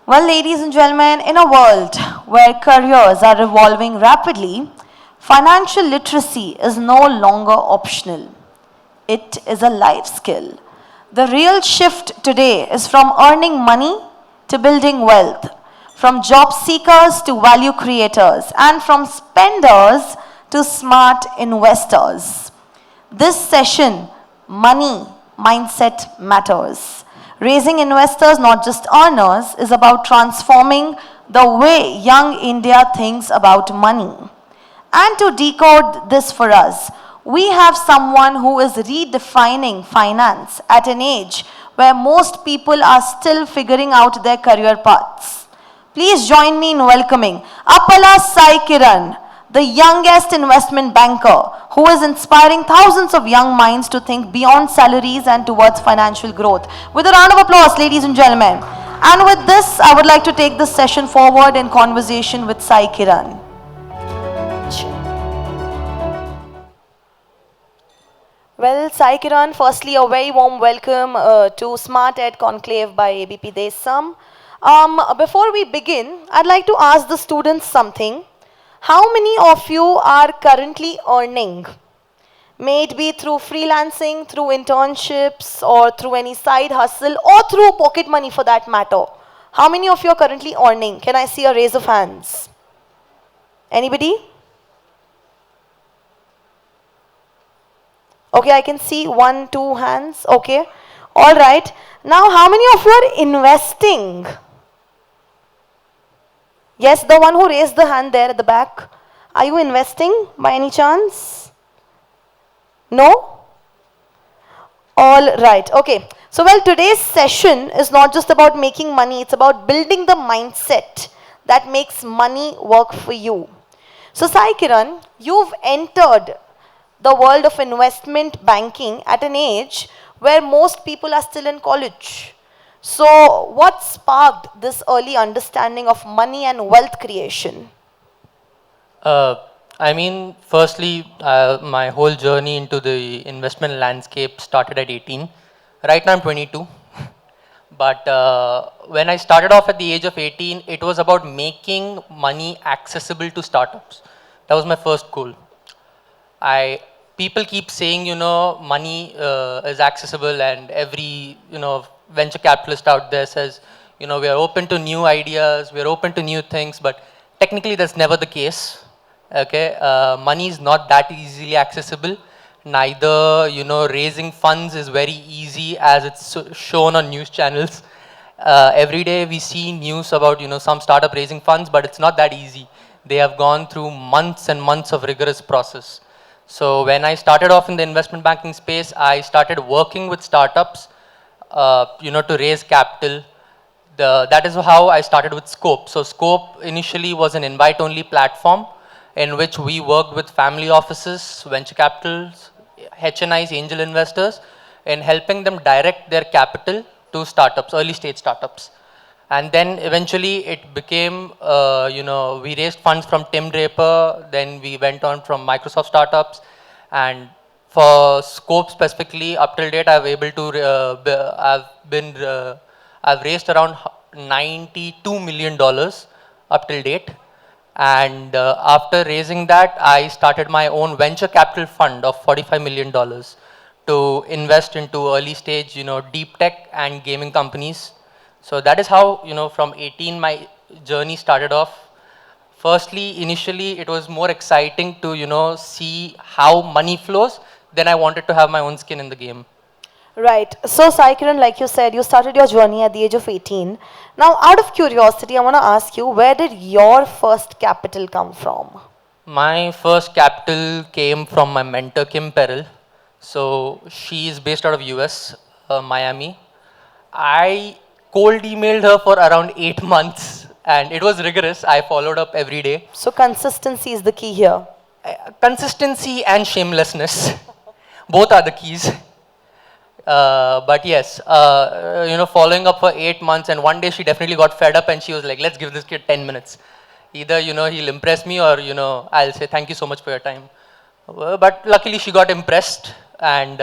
Well, ladies and gentlemen, in a world where careers are evolving rapidly, financial literacy is no longer optional. It is a life skill. The real shift today is from earning money to building wealth, from job seekers to value creators, and from spenders to smart investors. This session, Money Mindset Matters. Raising investors, not just earners, is about transforming the way young India thinks about money. And to decode this for us, we have someone who is redefining finance at an age where most people are still figuring out their career paths. Please join me in welcoming Appalla Saikiran, the youngest investment banker who is inspiring thousands of young minds to think beyond salaries and towards financial growth. With a round of applause, ladies and gentlemen. And with this, I would like to take this session forward in conversation with Sai Kiran. Well, Sai Kiran, firstly, a very warm welcome to Smart Ed Conclave by ABP Desam. Before we begin, I'd like to ask the students something. How many of you are currently earning? May it be through freelancing, through internships, or through any side hustle, or through pocket money for that matter. How many of you are currently earning? Can I see a raise of hands? Anybody? Okay, I can see 1, 2 hands. Okay. All right. Now, how many of you are investing? Yes, the one who raised the hand there at the back. Are you investing by any chance? No? All right. Okay. So, well, today's session is not just about making money. It's about building the mindset that makes money work for you. So, Sai Kiran, you've entered the world of investment banking at an age where most people are still in college. So, what sparked this early understanding of money and wealth creation? Firstly, my whole journey into the investment landscape started at 18. Right now I'm 22. But when I started off at the age of 18, it was about making money accessible to startups. That was my first goal. People keep saying, money is accessible, and every, venture capitalist out there says, we are open to new ideas, we are open to new things, but technically that's never the case. Okay, money is not that easily accessible. Neither, raising funds is very easy as it's shown on news channels. Every day we see news about, some startup raising funds, but it's not that easy. They have gone through months and months of rigorous process. So when I started off in the investment banking space, I started working with startups, to raise capital. That is how I started with Scope. So Scope initially was an invite-only platform in which we worked with family offices, venture capitals, HNIs, angel investors, in helping them direct their capital to startups, early stage startups. And then eventually it became, we raised funds from Tim Draper, then we went on from Microsoft startups. And for Scope specifically, up till date, I've raised around $92 million up till date. And after raising that, I started my own venture capital fund of $45 million to invest into early stage, deep tech and gaming companies. So that is how, from 18, my journey started off. Firstly, initially, it was more exciting to, see how money flows. Then I wanted to have my own skin in the game. Right. So, Sai Kiran, like you said, you started your journey at the age of 18. Now, out of curiosity, I want to ask you, where did your first capital come from? My first capital came from my mentor, Kim Perel. So she is based out of US, Miami. I cold emailed her for around 8 months, and it was rigorous. I followed up every day. So consistency is the key here. Consistency and shamelessness, both are the keys. But yes, following up for 8 months, and one day she definitely got fed up and she was like, let's give this kid 10 minutes. Either, he'll impress me, or, I'll say thank you so much for your time. But luckily she got impressed, and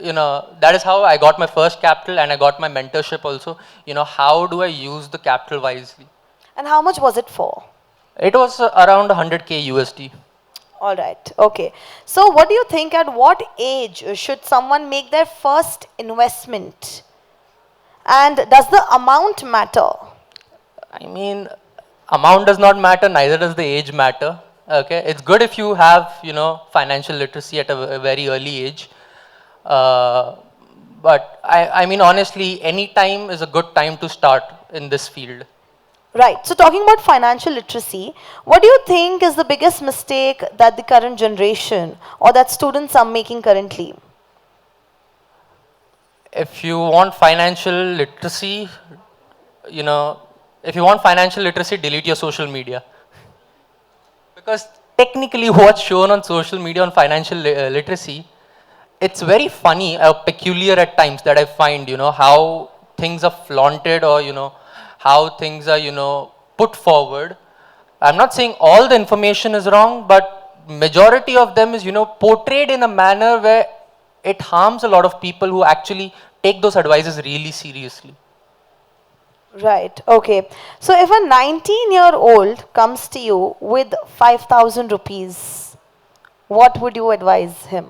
that is how I got my first capital and I got my mentorship also. How do I use the capital wisely? And how much was it for? It was around 100K USD. All right. Okay. So, what do you think, at what age should someone make their first investment? And does the amount matter? I mean, amount does not matter, neither does the age matter. Okay, it's good if you have, financial literacy at a very early age. Uh, but I mean, honestly, any time is a good time to start in this field. Right. So, talking about financial literacy, what do you think is the biggest mistake that the current generation or that students are making currently? If you want financial literacy, you know, if you want financial literacy, delete your social media. Because technically, what's shown on social media on financial literacy, it's very funny or peculiar at times that I find, how things are flaunted or, how things are, put forward. I'm not saying all the information is wrong, but majority of them is, portrayed in a manner where it harms a lot of people who actually take those advices really seriously. Right. Okay. So, if a 19-year-old comes to you with 5,000 rupees, what would you advise him?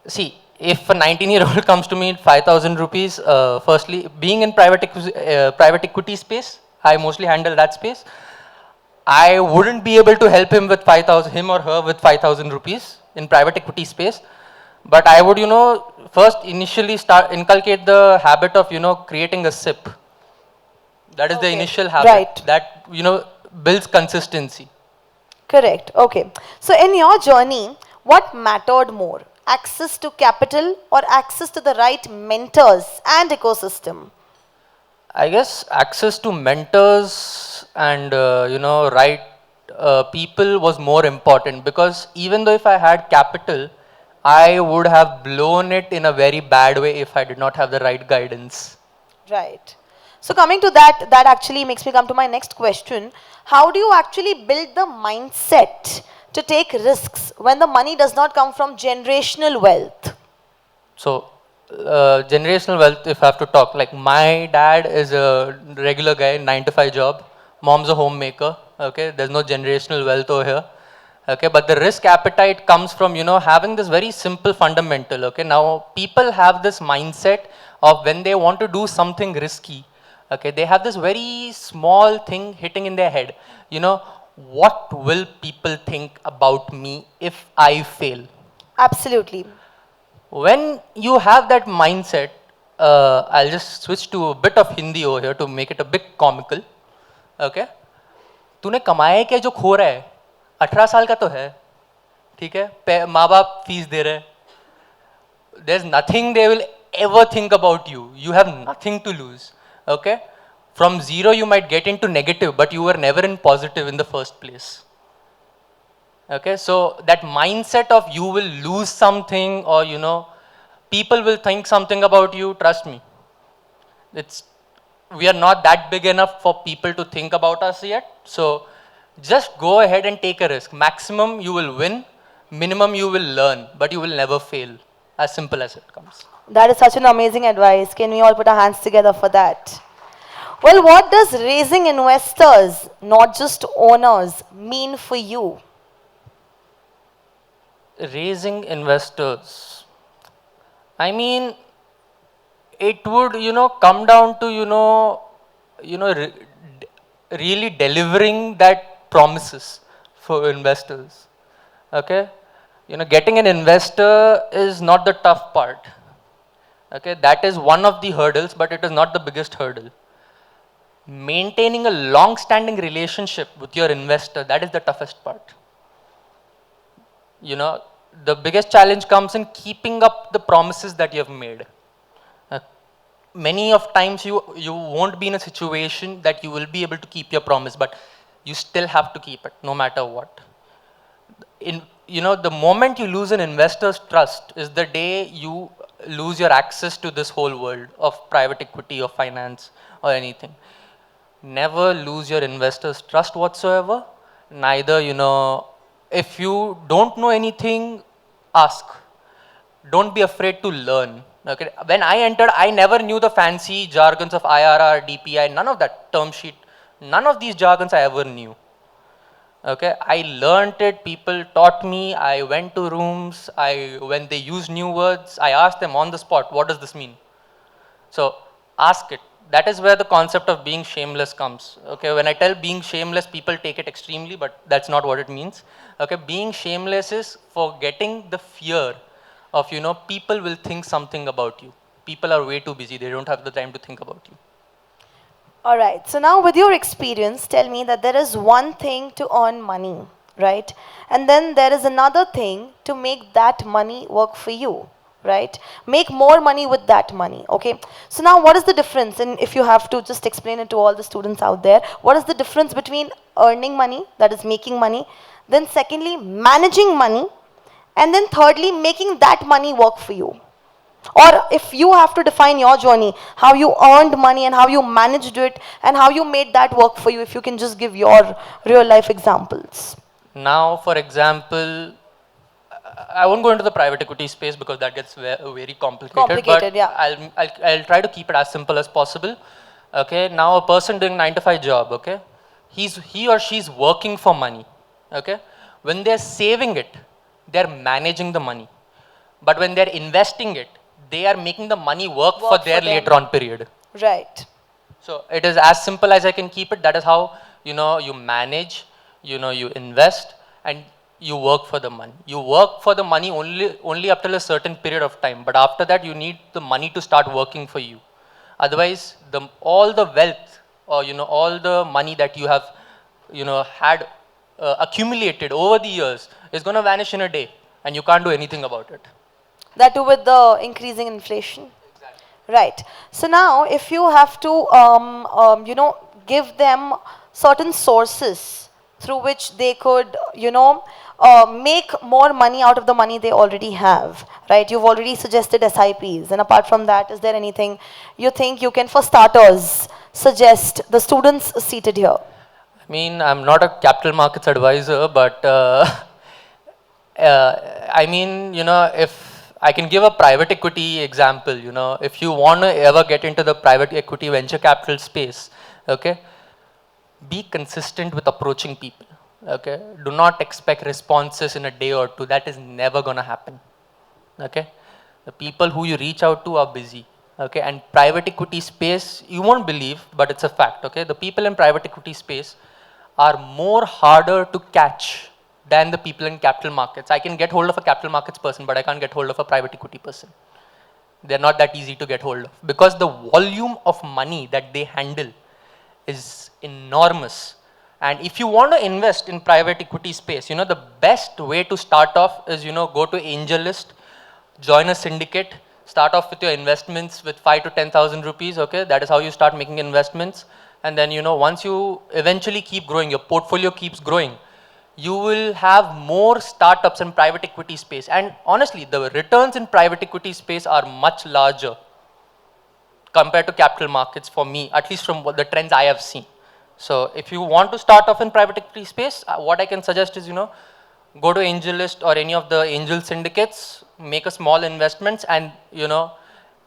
See, if a 19-year-old comes to me with 5,000 rupees, firstly, being in private equity space, I mostly handle that space. I wouldn't be able to help him with 5,000, him or her with 5,000 rupees in private equity space. But I would, first initially inculcate the habit of, creating a SIP. That is the Okay. initial habit. Right. That, builds consistency. Correct. Okay. So, in your journey, what mattered more? Access to capital or access to the right mentors and ecosystem? I guess access to mentors and right people was more important, because even though if I had capital, I would have blown it in a very bad way if I did not have the right guidance. Right. So, coming to that, that actually makes me come to my next question. How do you actually build the mindset to take risks when the money does not come from generational wealth? So, generational wealth, if I have to talk, like my dad is a regular guy, 9 to 5 job. Mom's a homemaker. Okay, there's no generational wealth over here. Okay, but the risk appetite comes from, having this very simple fundamental. Okay, now people have this mindset of when they want to do something risky. Okay, they have this very small thing hitting in their head. What will people think about me if I fail? Absolutely. When you have that mindset, I'll just switch to a bit of Hindi over here to make it a bit comical. Okay? तूने कमाया है क्या जो खो रहा है? 18 साल का तो है, ठीक है? माँ बाप फीस दे रहे हैं. There's nothing they will ever think about you. You have nothing to lose. Okay? From zero you might get into negative, but you were never in positive in the first place. Okay, so that mindset of you will lose something, or people will think something about you, trust me, we are not that big enough for people to think about us yet. So just go ahead and take a risk. Maximum you will win, minimum you will learn, but you will never fail. As simple as it comes. That is such an amazing advice. Can we all put our hands together for that? Well, what does raising investors, not just owners, mean for you? Raising investors, I mean, it would come down to really delivering that promises for investors. Okay, getting an investor is not the tough part. Okay, that is one of the hurdles, but it is not the biggest hurdle. Maintaining a long standing relationship with your investor, that is the toughest part. The biggest challenge comes in keeping up the promises that you have made. Many of times you won't be in a situation that you will be able to keep your promise, but you still have to keep it no matter what. The moment you lose an investor's trust is the day you lose your access to this whole world of private equity or finance or anything. Never lose your investor's trust whatsoever. Neither, if you don't know anything, ask. don't be afraid to learn. Okay, when I entered, I never knew the fancy jargons of IRR, DPI, none of that term sheet, none of these jargons I ever knew. Okay, I learned it, people taught me, I went to rooms, when they use new words, I asked them on the spot, what does this mean? So ask it. That is where the concept of being shameless comes. Okay, when I tell being shameless, people take it extremely, but that's not what it means. Okay, being shameless is forgetting the fear of, people will think something about you. People are way too busy, they don't have the time to think about you. All right. So now with your experience, tell me that there is one thing to earn money, right? And then there is another thing to make that money work for you, right? Make more money with that money, okay? So now what is the difference? And if you have to just explain it to all the students out there, what is the difference between earning money, that is making money, then secondly, managing money, and then thirdly, making that money work for you? Or if you have to define your journey, how you earned money and how you managed it and how you made that work for you, if you can just give your real life examples. Now, for example, I won't go into the private equity space because that gets very complicated. But Yeah. I'll try to keep it as simple as possible. Okay, now a person doing 9 to 5 job, okay, he or she's working for money. Okay, when they're saving it, they're managing the money. But when they're investing it, they are making the money work for their later on period. Right. So it is as simple as I can keep it. That is how, you manage, you invest, and you work for the money. You work for the money only up till a certain period of time. But after that, you need the money to start working for you. Otherwise, all the wealth or, all the money that you have, had accumulated over the years is going to vanish in a day, and you can't do anything about it. That too with the increasing inflation. Right. So now, if you have to, give them certain sources through which they could, make more money out of the money they already have, right? You've already suggested SIPs. And apart from that, is there anything you think you can, for starters, suggest the students seated here? I mean, I'm not a capital markets advisor, but I mean, if I can give a private equity example, if you want to ever get into the private equity venture capital space, okay, be consistent with approaching people, okay? Do not expect responses in a day or two. That is never going to happen, okay? The people who you reach out to are busy, okay? And private equity space, you won't believe, but it's a fact, okay? The people in private equity space are more harder to catch than the people in capital markets. I can get hold of a capital markets person, but I can't get hold of a private equity person. They're not that easy to get hold of because the volume of money that they handle is enormous. And if you want to invest in private equity space, the best way to start off is, go to AngelList, join a syndicate, start off with your investments with 5 to 10,000 rupees, okay? That is how you start making investments. And then, once you eventually keep growing, your portfolio keeps growing, you will have more startups in private equity space. And honestly, the returns in private equity space are much larger compared to capital markets for me, at least from what the trends I have seen. So if you want to start off in private equity space, what I can suggest is, go to AngelList or any of the angel syndicates, make a small investments and,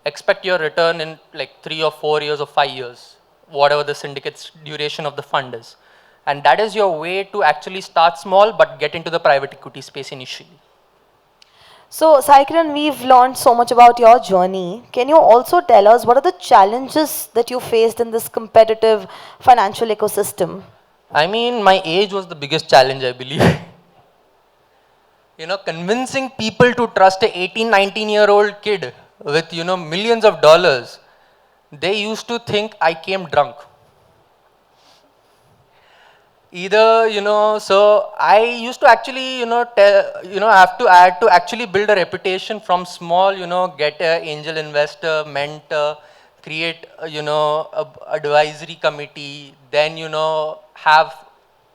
expect your return in like 3 or 4 years or 5 years, whatever the syndicate's duration of the fund is. And that is your way to actually start small but get into the private equity space initially. So, Saikiran, we've learned so much about your journey. Can you also tell us what are the challenges that you faced in this competitive financial ecosystem? I mean, my age was the biggest challenge, I believe. Convincing people to trust a 18, 19-year-old kid with, millions of dollars, they used to think I came drunk. Either, so I used to actually, have to actually build a reputation from small, get an angel investor, mentor, create, a advisory committee, then, have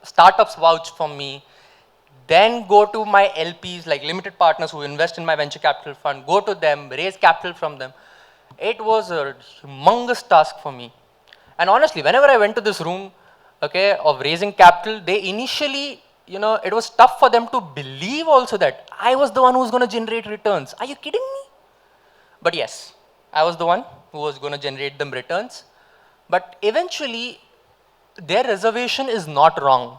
startups vouch for me, then go to my LPs, like limited partners who invest in my venture capital fund, go to them, raise capital from them. It was a humongous task for me. And honestly, whenever I went to this room, okay, of raising capital, they initially, you know, it was tough for them to believe also that I was the one who was going to generate returns. Are you kidding me? But yes, I was the one who was going to generate them returns. But eventually, their reservation is not wrong.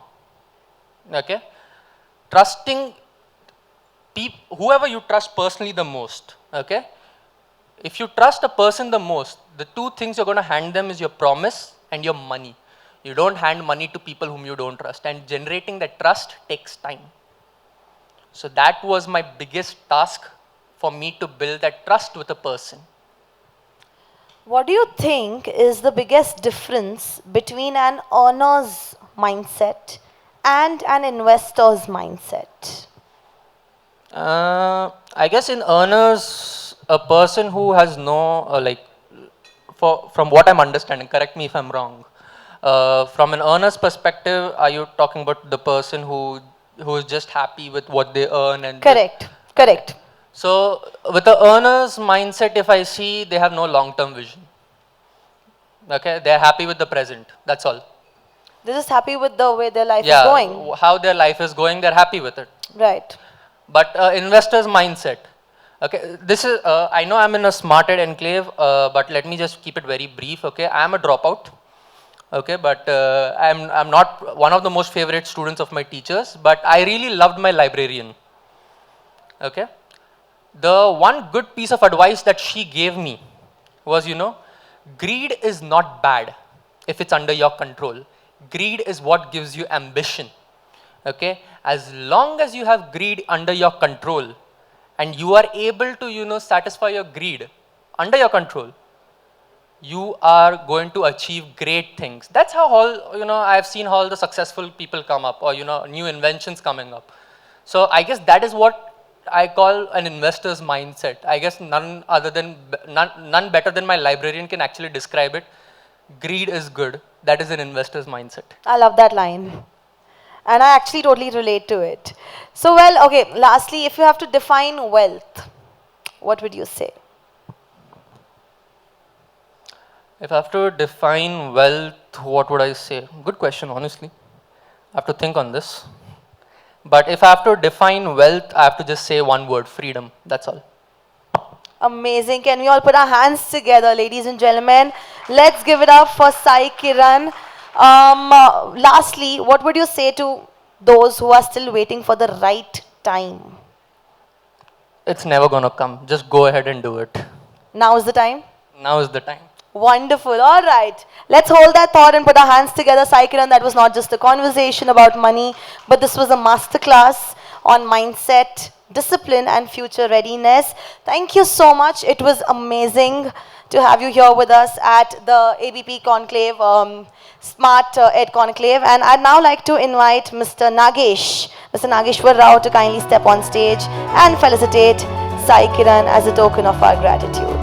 Okay? Trusting whoever you trust personally the most. Okay? If you trust a person the most, the two things you're going to hand them is your promise and your money. You don't hand money to people whom you don't trust, and generating that trust takes time. So that was my biggest task, for me to build that trust with a person. What do you think is the biggest difference between an earner's mindset and an investor's mindset? I guess in earners, a person who has no, from what I'm understanding, correct me if I'm wrong. From an earner's perspective, are you talking about the person who is just happy with what they earn and Correct, correct. So with the earner's mindset, if I see, they have no long-term vision. Okay, they're happy with the present. That's all. They're just happy with the way their life is going. How their life is going, they're happy with it. Right. But investor's mindset. Okay, this is, I know I'm in a smarted enclave, but let me just keep it very brief. Okay, I'm a dropout. Okay, but I'm not one of the most favorite students of my teachers, but I really loved my librarian. Okay, the one good piece of advice that she gave me was, you know, greed is not bad if it's under your control. Greed is what gives you ambition. Okay, as long as you have greed under your control and you are able to, you know, satisfy your greed under your control, you are going to achieve great things. That's how all, you know, I've seen all the successful people come up, or, you know, new inventions coming up. So I guess that is what I call an investor's mindset. I guess none better than my librarian can actually describe it. Greed is good. That is an investor's mindset. I love that line. And I actually totally relate to it. So, well, okay, lastly, if you have to define wealth, what would you say? If I have to define wealth, what would I say? Good question, honestly. I have to think on this. But if I have to define wealth, I have to just say one word: freedom. That's all. Amazing. Can we all put our hands together, ladies and gentlemen? Let's give it up for Saikiran. Lastly, what would you say to those who are still waiting for the right time? It's never going to come. Just go ahead and do it. Now is the time? Now is the time. Wonderful. All right. Let's hold that thought and put our hands together. Saikiran, that was not just a conversation about money, but this was a masterclass on mindset, discipline, and future readiness. Thank you so much. It was amazing to have you here with us at the ABP Conclave, Smart Ed Conclave. And I'd now like to invite Mr. Nageshwar Rao to kindly step on stage and felicitate Saikiran as a token of our gratitude.